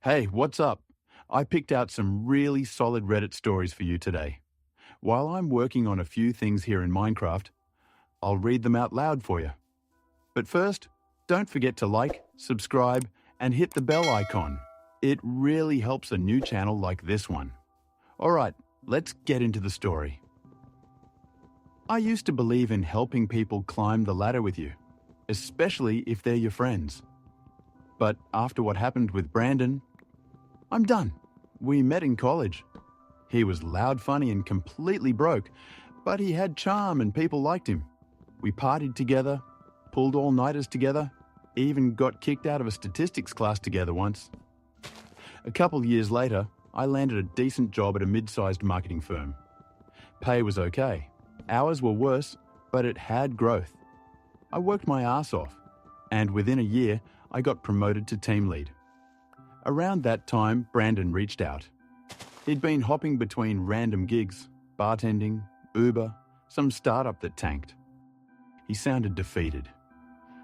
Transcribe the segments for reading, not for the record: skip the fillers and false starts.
Hey, what's up? I picked out some really solid Reddit stories for you today. While I'm working on a few things here in Minecraft, I'll read them out loud for you. But first, don't forget to like, subscribe, and hit the bell icon. It really helps a new channel like this one. Alright, let's get into the story. I used to believe in helping people climb the ladder with you, especially if they're your friends. But after what happened with Brandon, I'm done. We met in college. He was loud, funny, and completely broke, but he had charm and people liked him. We partied together, pulled all-nighters together, even got kicked out of a statistics class together once. A couple years later, I landed a decent job at a mid-sized marketing firm. Pay was okay. Hours were worse, but it had growth. I worked my ass off, and within a year, I got promoted to team lead. Around that time, Brandon reached out. He'd been hopping between random gigs, bartending, Uber, some startup that tanked. He sounded defeated.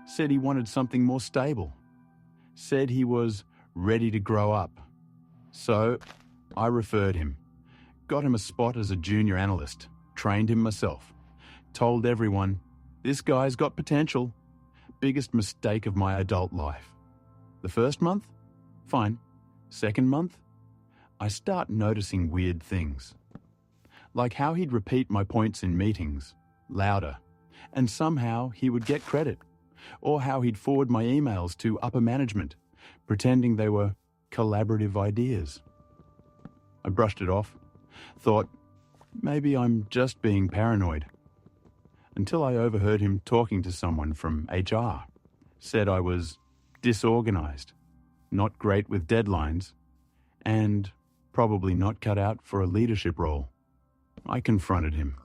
Said he wanted something more stable. Said he was ready to grow up. So, I referred him. Got him a spot as a junior analyst. Trained him myself. Told everyone, this guy's got potential. Biggest mistake of my adult life. The first month? Fine. Second month? I start noticing weird things. Like how he'd repeat my points in meetings, louder, and somehow he would get credit. Or how he'd forward my emails to upper management, pretending they were collaborative ideas. I brushed it off, thought, maybe I'm just being paranoid. Until I overheard him talking to someone from HR. Said I was disorganized, not great with deadlines, and probably not cut out for a leadership role. I confronted him.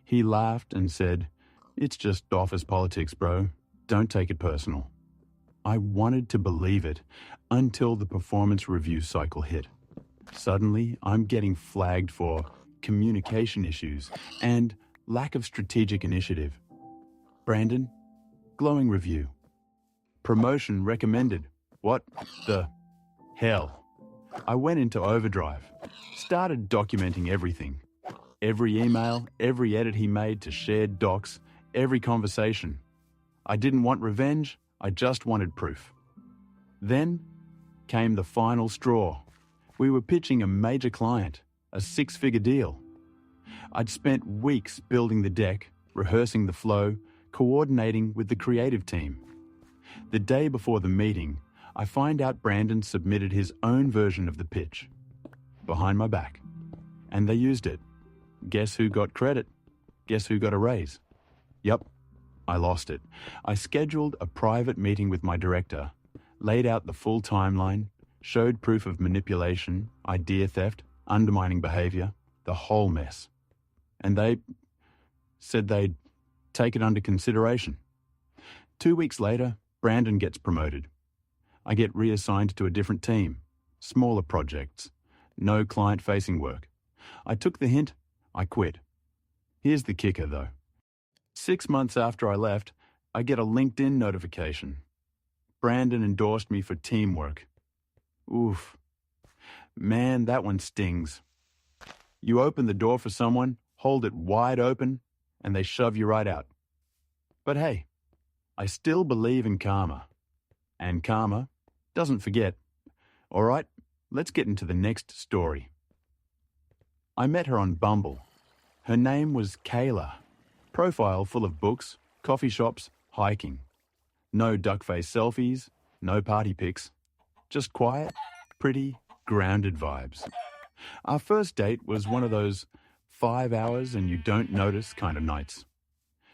He laughed and said, it's just office politics, bro. Don't take it personal. I wanted to believe it until the performance review cycle hit. Suddenly, I'm getting flagged for communication issues and lack of strategic initiative. Brandon, glowing review. Promotion recommended. What the hell? I went into overdrive. Started documenting everything. Every email, every edit he made to shared docs, every conversation. I didn't want revenge, I just wanted proof. Then came the final straw. We were pitching a major client, a 6-figure deal. I'd spent weeks building the deck, rehearsing the flow, coordinating with the creative team. The day before the meeting, I find out Brandon submitted his own version of the pitch. Behind my back. And they used it. Guess who got credit? Guess who got a raise? Yup, I lost it. I scheduled a private meeting with my director, laid out the full timeline, showed proof of manipulation, idea theft, undermining behavior, the whole mess. And they said they'd take it under consideration. 2 weeks later, Brandon gets promoted. I get reassigned to a different team, smaller projects, no client-facing work. I took the hint, I quit. Here's the kicker, though. 6 months after I left, I get a LinkedIn notification. Brandon endorsed me for teamwork. Oof. Man, that one stings. You open the door for someone, hold it wide open, and they shove you right out. But hey, I still believe in karma. And karma doesn't forget. All right, let's get into the next story. I met her on Bumble. Her name was Kayla. Profile full of books, coffee shops, hiking. No duck-face selfies, no party pics. Just quiet, pretty, grounded vibes. Our first date was one of those 5 hours and you don't notice kind of nights.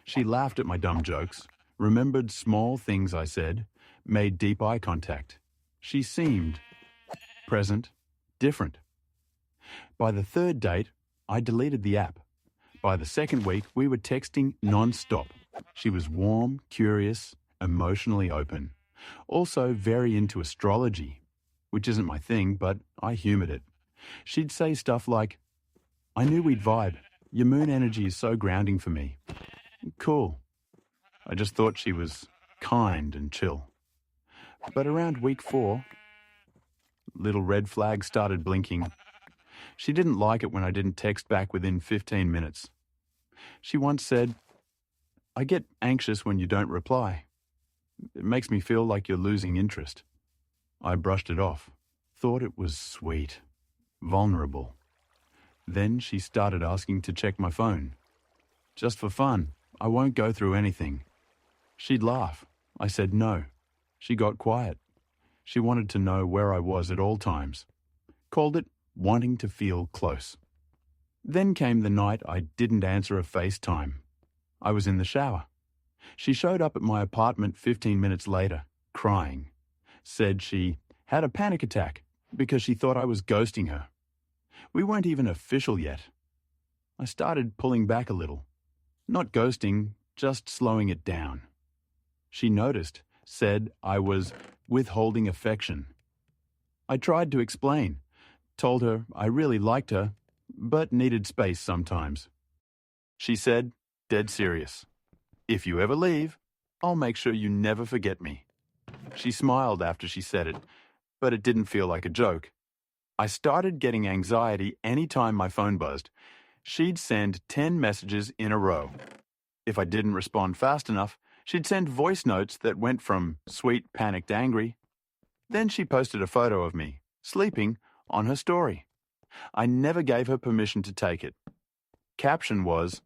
She laughed at my dumb jokes, remembered small things I said, made deep eye contact. She seemed present, different. By the third date, I deleted the app. By the second week, we were texting non-stop. She was warm, curious, emotionally open. Also very into astrology, which isn't my thing, but I humoured it. She'd say stuff like, I knew we'd vibe. Your moon energy is so grounding for me. Cool. I just thought she was kind and chill. But around week 4, Little red flags started blinking. She didn't like it when I didn't text back within 15 minutes. She once said, "I get anxious when you don't reply. It makes me feel like you're losing interest." I brushed it off, thought it was sweet, vulnerable. Then she started asking to check my phone. "Just for fun, I won't go through anything." She'd laugh. I said no. She got quiet. She wanted to know where I was at all times. Called it wanting to feel close. Then came the night I didn't answer a FaceTime. I was in the shower. She showed up at my apartment 15 minutes later, crying. Said she had a panic attack because she thought I was ghosting her. We weren't even official yet. I started pulling back a little. Not ghosting, just slowing it down. She noticed, said I was withholding affection. I tried to explain, told her I really liked her, but needed space sometimes. She said, dead serious, "If you ever leave, I'll make sure you never forget me." She smiled after she said it, but it didn't feel like a joke. I started getting anxiety any time my phone buzzed. She'd send 10 messages in a row. If I didn't respond fast enough, she'd send voice notes that went from sweet, panicked, angry. Then she posted a photo of me, sleeping, on her story. I never gave her permission to take it. Caption was,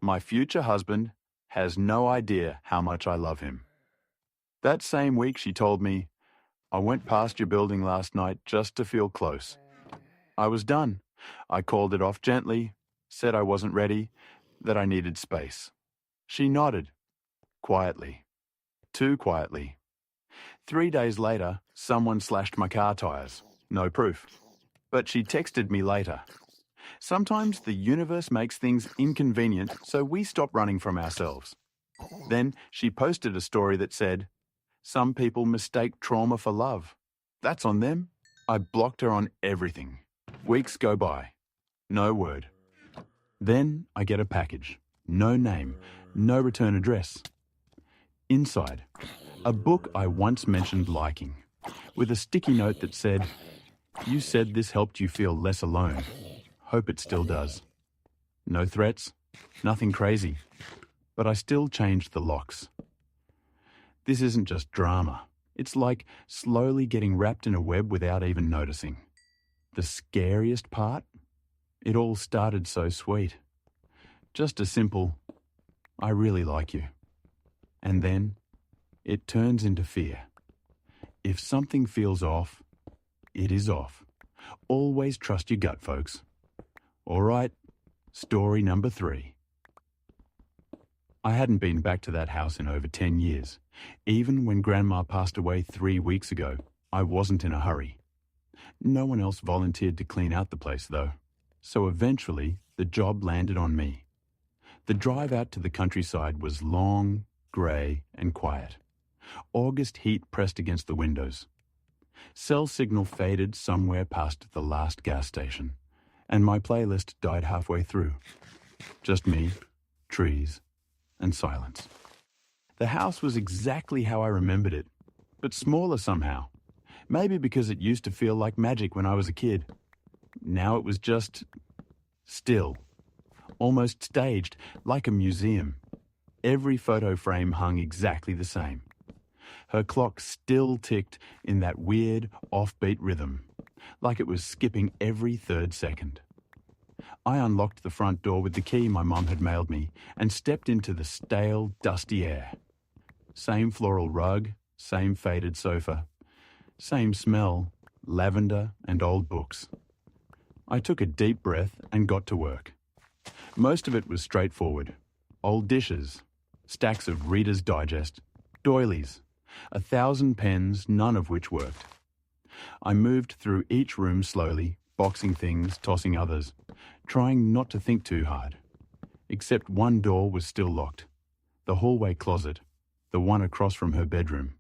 "My future husband has no idea how much I love him." That same week she told me, "I went past your building last night just to feel close." I was done. I called it off gently, said I wasn't ready, that I needed space. She nodded, quietly, too quietly. 3 days later, someone slashed my car tires. No proof. But she texted me later. Sometimes the universe makes things inconvenient, so we stop running from ourselves. Then she posted a story that said, "Some people mistake trauma for love. That's on them." I blocked her on everything. Weeks go by. No word. Then I get a package. No name. No return address. Inside, a book I once mentioned liking, with a sticky note that said, "You said this helped you feel less alone. Hope it still does." No threats, nothing crazy, but I still changed the locks. This isn't just drama. It's like slowly getting wrapped in a web without even noticing. The scariest part? It all started so sweet. Just a simple, "I really like you." And then it turns into fear. If something feels off, it is off. Always trust your gut, folks. All right, story number 3. I hadn't been back to that house in over 10 years. Even when Grandma passed away 3 weeks ago, I wasn't in a hurry. No one else volunteered to clean out the place, though. So eventually, the job landed on me. The drive out to the countryside was long, grey, and quiet. August heat pressed against the windows. Cell signal faded somewhere past the last gas station, and my playlist died halfway through. Just me, trees, and silence. The house was exactly how I remembered it, but smaller somehow. Maybe because it used to feel like magic when I was a kid. Now it was just still, almost staged, like a museum. Every photo frame hung exactly the same. Her clock still ticked in that weird, offbeat rhythm, like it was skipping every 3rd second. I unlocked the front door with the key my mum had mailed me and stepped into the stale, dusty air. Same floral rug, same faded sofa, same smell, lavender and old books. I took a deep breath and got to work. Most of it was straightforward. Old dishes, stacks of Reader's Digest, doilies, 1,000 pens, none of which worked. I moved through each room slowly, boxing things, tossing others, trying not to think too hard. Except one door was still locked. The hallway closet, the one across from her bedroom.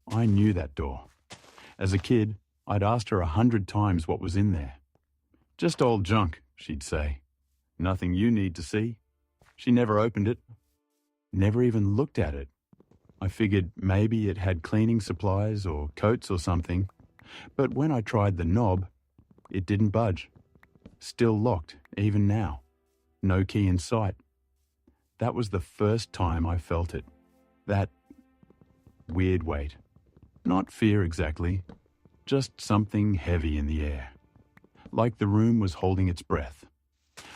I knew that door. As a kid, I'd asked her 100 times what was in there. "Just old junk," she'd say. "Nothing you need to see." She never opened it, never even looked at it. I figured maybe it had cleaning supplies or coats or something. But when I tried the knob, it didn't budge. Still locked, even now. No key in sight. That was the first time I felt it. That weird weight. Not fear exactly, just something heavy in the air. Like the room was holding its breath.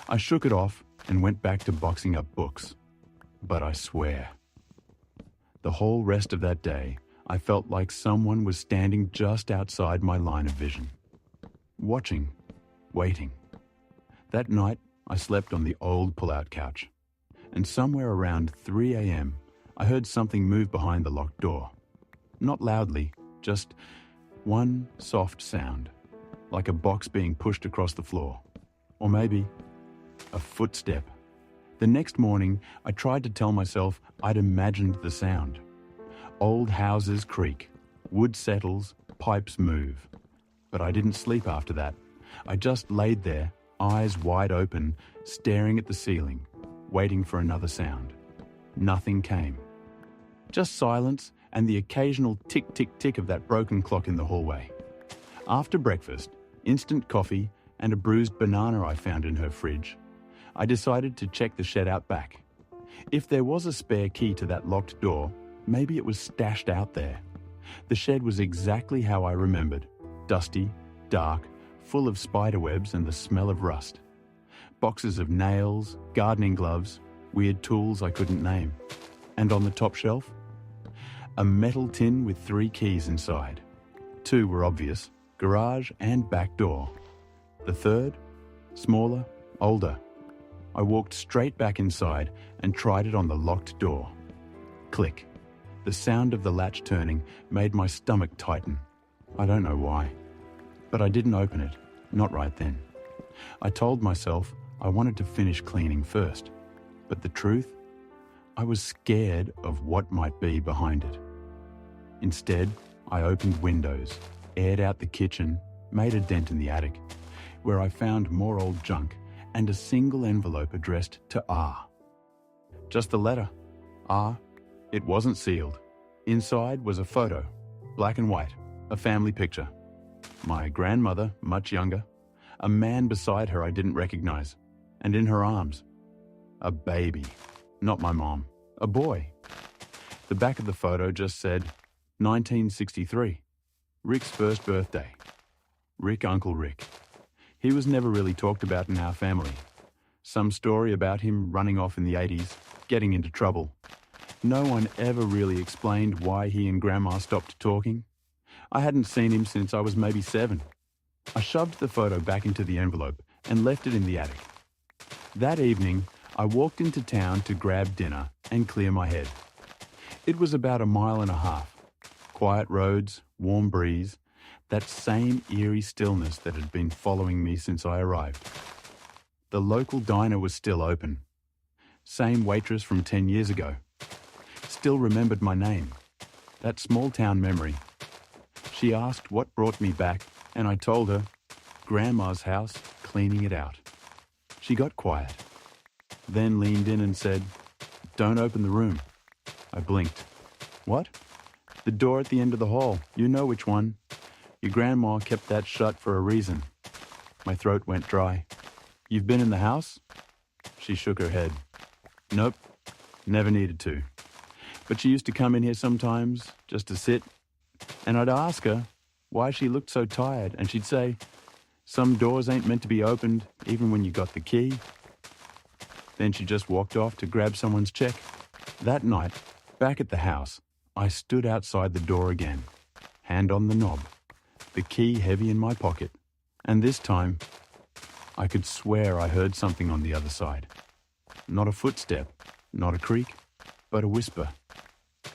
I shook it off and went back to boxing up books. But I swear, the whole rest of that day, I felt like someone was standing just outside my line of vision. Watching, waiting. That night, I slept on the old pull-out couch. And somewhere around 3 a.m., I heard something move behind the locked door. Not loudly, just one soft sound, like a box being pushed across the floor. Or maybe a footstep. The next morning, I tried to tell myself I'd imagined the sound. Old houses creak, wood settles, pipes move. But I didn't sleep after that. I just laid there, eyes wide open, staring at the ceiling, waiting for another sound. Nothing came. Just silence and the occasional tick-tick-tick of that broken clock in the hallway. After breakfast, instant coffee and a bruised banana I found in her fridge, I decided to check the shed out back. If there was a spare key to that locked door, maybe it was stashed out there. The shed was exactly how I remembered. Dusty, dark, full of spiderwebs and the smell of rust. Boxes of nails, gardening gloves, weird tools I couldn't name. And on the top shelf, a metal tin with 3 keys inside. 2 were obvious, garage and back door. The third, smaller, older. I walked straight back inside and tried it on the locked door. Click. The sound of the latch turning made my stomach tighten. I don't know why. But I didn't open it, not right then. I told myself I wanted to finish cleaning first. But the truth? I was scared of what might be behind it. Instead, I opened windows, aired out the kitchen, made a dent in the attic, where I found more old junk and a single envelope addressed to R. Just the letter, R. It wasn't sealed. Inside was a photo, black and white, a family picture. My grandmother, much younger, a man beside her I didn't recognize, and in her arms, a baby, not my mom, a boy. The back of the photo just said, 1963, Rick's first birthday. Rick, Uncle Rick. He was never really talked about in our family. Some story about him running off in the 80s, getting into trouble. No one ever really explained why he and Grandma stopped talking. I hadn't seen him since I was maybe 7. I shoved the photo back into the envelope and left it in the attic. That evening, I walked into town to grab dinner and clear my head. It was about 1.5 miles. Quiet roads, warm breeze, that same eerie stillness that had been following me since I arrived. The local diner was still open. Same waitress from 10 years ago. Still remembered my name. That small town memory. She asked what brought me back, and I told her, Grandma's house, cleaning it out. She got quiet, then leaned in and said, "Don't open the room." I blinked. "What?" "The door at the end of the hall. You know which one. Your grandma kept that shut for a reason." My throat went dry. "You've been in the house?" She shook her head. "Nope, never needed to. But she used to come in here sometimes, just to sit, and I'd ask her why she looked so tired, and she'd say, 'Some doors ain't meant to be opened, even when you got the key.' Then she just walked off to grab someone's check. That night, back at the house, I stood outside the door again, hand on the knob, the key heavy in my pocket, and this time, I could swear I heard something on the other side. Not a footstep, not a creak, but a whisper.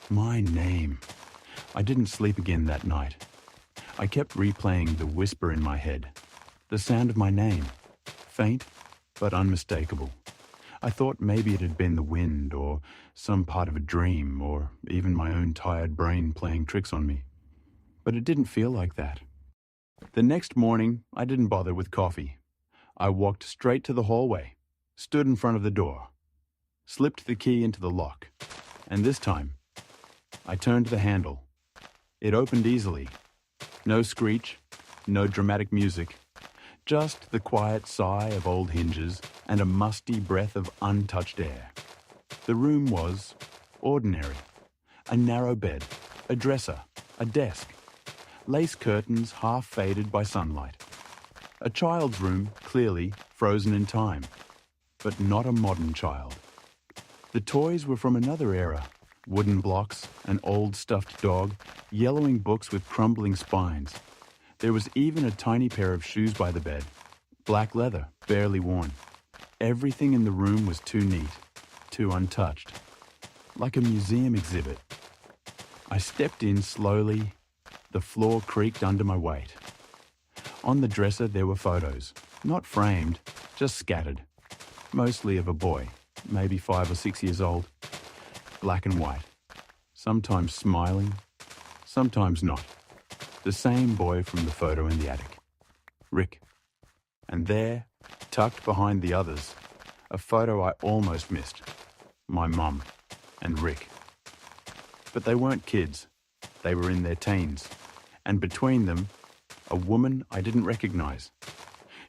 My name. I didn't sleep again that night. I kept replaying the whisper in my head, the sound of my name, faint but unmistakable. I thought maybe it had been the wind or some part of a dream or even my own tired brain playing tricks on me. But it didn't feel like that. The next morning, I didn't bother with coffee. I walked straight to the hallway, stood in front of the door, slipped the key into the lock, and this time, I turned the handle. It opened easily, No screech, no dramatic music, just the quiet sigh of old hinges and a musty breath of untouched air. The room was ordinary. A narrow bed, a dresser, a desk, lace curtains half faded by sunlight. A child's room, clearly frozen in time, but not a modern child. The toys were from another era. Wooden blocks, an old stuffed dog, yellowing books with crumbling spines. There was even a tiny pair of shoes by the bed, black leather, barely worn. Everything in the room was too neat, too untouched, like a museum exhibit. I stepped in slowly. The floor creaked under my weight. On the dresser there were photos, not framed, just scattered, mostly of a boy, maybe 5 or 6 years old. Black and white, sometimes smiling, sometimes not. The same boy from the photo in the attic, Rick. And there, tucked behind the others, a photo I almost missed, my mum and Rick. But they weren't kids, they were in their teens, and between them, a woman I didn't recognize.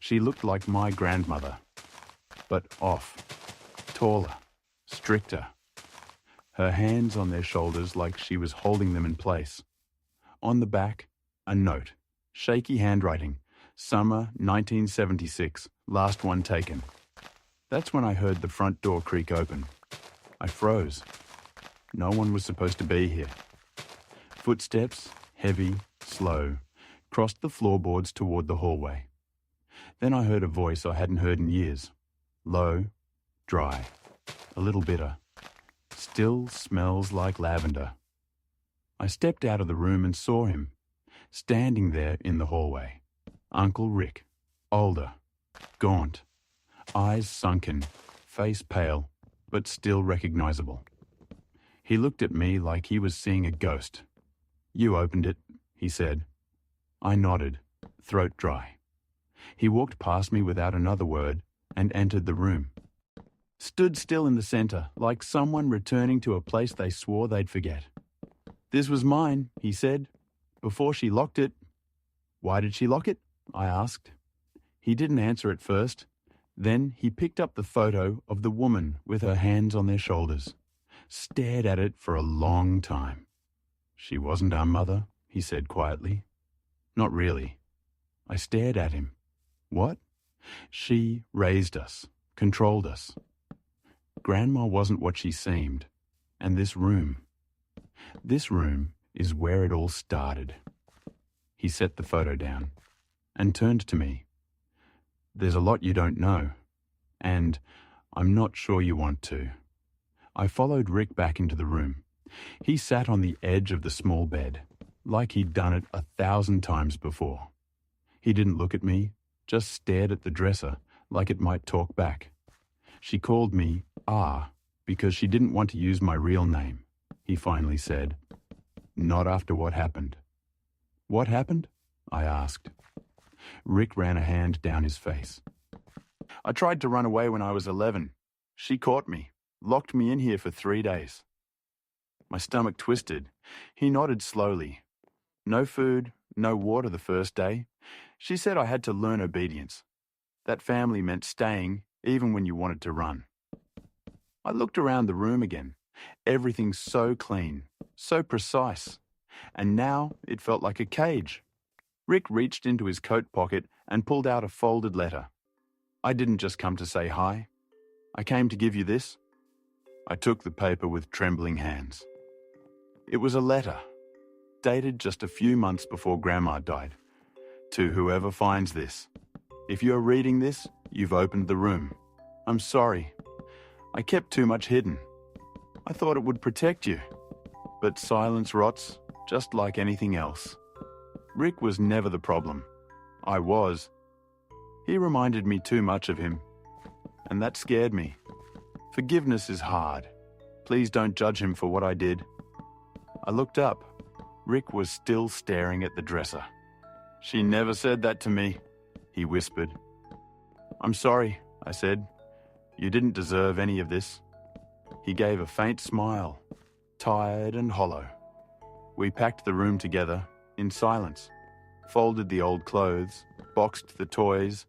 She looked like my grandmother, but off, taller, stricter. Her hands on their shoulders like she was holding them in place. On the back, a note, shaky handwriting, summer 1976, last one taken. That's when I heard the front door creak open. I froze. No one was supposed to be here. Footsteps, heavy, slow, crossed the floorboards toward the hallway. Then I heard a voice I hadn't heard in years. Low, dry, a little bitter. Still smells like lavender. I stepped out of the room and saw him, standing there in the hallway. Uncle Rick, older, gaunt, eyes sunken, face pale, but still recognizable. He looked at me like he was seeing a ghost. "You opened it," he said. I nodded, throat dry. He walked past me without another word and entered the room. Stood still in the center, like someone returning to a place they swore they'd forget. "This was mine," he said, "before she locked it." "Why did she lock it?" I asked. He didn't answer at first. Then he picked up the photo of the woman with her hands on their shoulders, stared at it for a long time. "She wasn't our mother," he said quietly. "Not really." I stared at him. "What?" "She raised us, controlled us. Grandma wasn't what she seemed. And this room is where it all started." He set the photo down and turned to me. "There's a lot you don't know, and I'm not sure you want to." I followed Rick back into the room. He sat on the edge of the small bed, like he'd done it 1,000 times before. He didn't look at me, just stared at the dresser like it might talk back. "She called me Ah because she didn't want to use my real name," he finally said. "Not after what happened." "What happened?" I asked. Rick ran a hand down his face. "I tried to run away when I was 11. She caught me, locked me in here for 3 days." My stomach twisted. He nodded slowly. "No food, no water the first day. She said I had to learn obedience. That family meant staying even when you wanted to run." I looked around the room again. Everything so clean, so precise. And now it felt like a cage. Rick reached into his coat pocket and pulled out a folded letter. "I didn't just come to say hi. I came to give you this." I took the paper with trembling hands. It was a letter, dated just a few months before Grandma died. "To whoever finds this. If you're reading this, you've opened the room. I'm sorry. I kept too much hidden. I thought it would protect you. But silence rots, just like anything else. Rick was never the problem. I was. He reminded me too much of him. And that scared me. Forgiveness is hard. Please don't judge him for what I did." I looked up. Rick was still staring at the dresser. "She never said that to me," he whispered. "I'm sorry," I said. "You didn't deserve any of this." He gave a faint smile, tired and hollow. We packed the room together in silence. folded the old clothes, boxed the toys,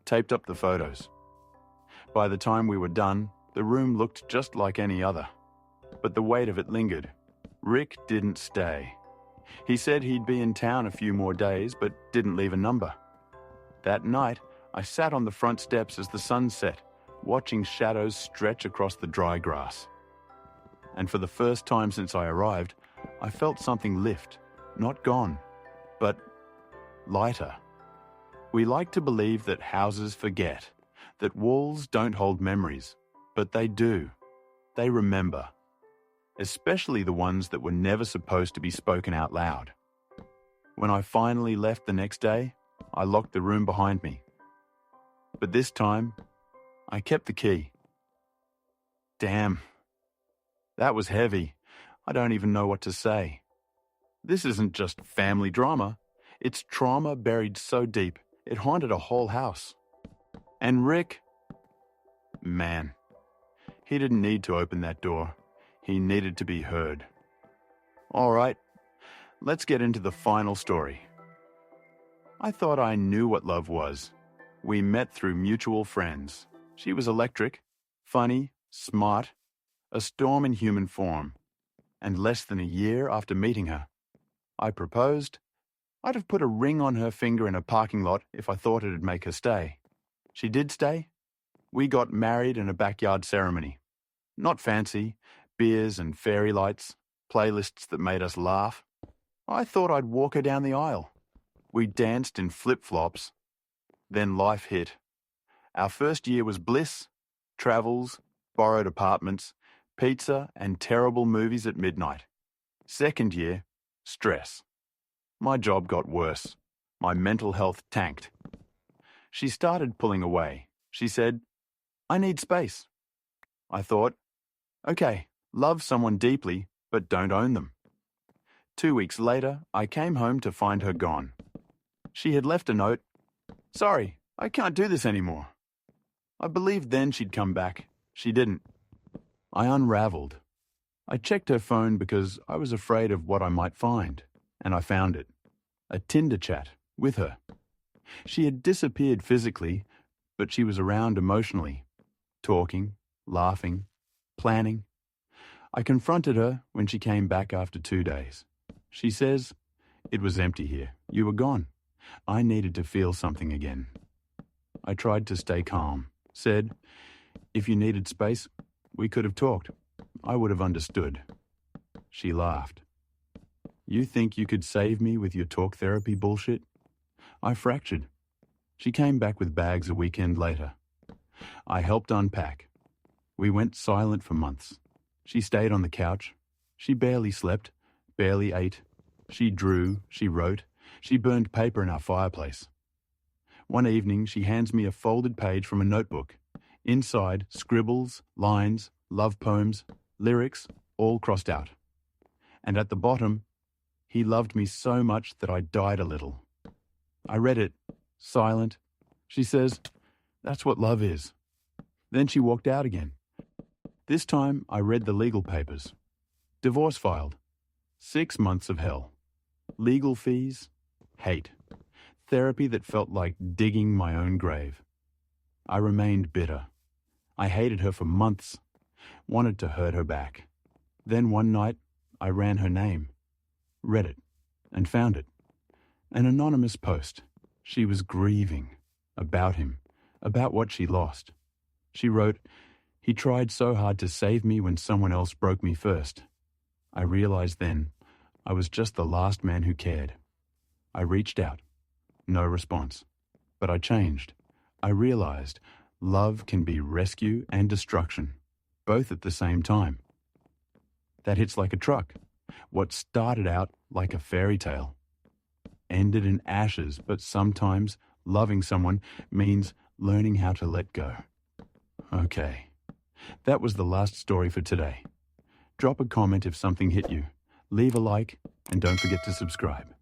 taped up the photos. By the time we were done, the room looked just like any other. But the weight of it lingered. Rick didn't stay. He said he'd be in town a few more days, but didn't leave a number. That night, I sat on the front steps as the sun set, watching shadows stretch across the dry grass. And for the first time since I arrived, I felt something lift, not gone, but lighter. We like to believe that houses forget, that walls don't hold memories, but they do. They remember. Especially the ones that were never supposed to be spoken out loud. When I finally left the next day, I locked the room behind me. But this time, I kept the key. Damn. That was heavy. I don't even know what to say. This isn't just family drama. It's trauma buried so deep, it haunted a whole house. And Rick, man, he didn't need to open that door. He needed to be heard. All right, let's get into the final story. I thought I knew what love was. We met through mutual friends. She was electric, funny, smart, a storm in human form. And less than a year after meeting her, I proposed. I'd have put a ring on her finger in a parking lot if I thought it'd make her stay. She did stay. We got married in a backyard ceremony. Not fancy, beers and fairy lights, playlists that made us laugh. I thought I'd walk her down the aisle. We danced in flip-flops. Then life hit. Our first year was bliss, travels, borrowed apartments, pizza and terrible movies at midnight. Second year, stress. My job got worse. My mental health tanked. She started pulling away. She said, "I need space." I thought, okay, love someone deeply, but don't own them. 2 weeks later, I came home to find her gone. She had left a note. "Sorry, I can't do this anymore." I believed then she'd come back. She didn't. I unraveled. I checked her phone because I was afraid of what I might find, and I found it. A Tinder chat with her. She had disappeared physically, but she was around emotionally, talking, laughing, planning. I confronted her when she came back after 2 days. She says, "It was empty here. You were gone. I needed to feel something again." I tried to stay calm, said, "If you needed space, we could have talked. I would have understood." She laughed. "You think you could save me with your talk therapy bullshit?" I fractured. She came back with bags a weekend later. I helped unpack. We went silent for months. She stayed on the couch. She barely slept, barely ate. She drew, she wrote, she burned paper in our fireplace. One evening, she hands me a folded page from a notebook. Inside, scribbles, lines, love poems, lyrics, all crossed out. And at the bottom, "He loved me so much that I died a little." I read it, silent. She says, "That's what love is." Then she walked out again. This time, I read the legal papers. Divorce filed. 6 months of hell. Legal fees, hate. Therapy that felt like digging my own grave. I remained bitter. I hated her for months, wanted to hurt her back. Then one night, I ran her name, read it, and found it. An anonymous post. She was grieving. About him. About what she lost. She wrote, "He tried so hard to save me when someone else broke me first. I realized then I was just the last man who cared. I reached out. No response. But I changed. I realized love can be rescue and destruction, both at the same time. That hits like a truck. What started out like a fairy tale ended in ashes, but sometimes loving someone means learning how to let go." Okay, that was the last story for today. Drop a comment if something hit you. Leave a like, and don't forget to subscribe.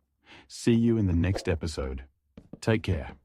See you in the next episode. Take care.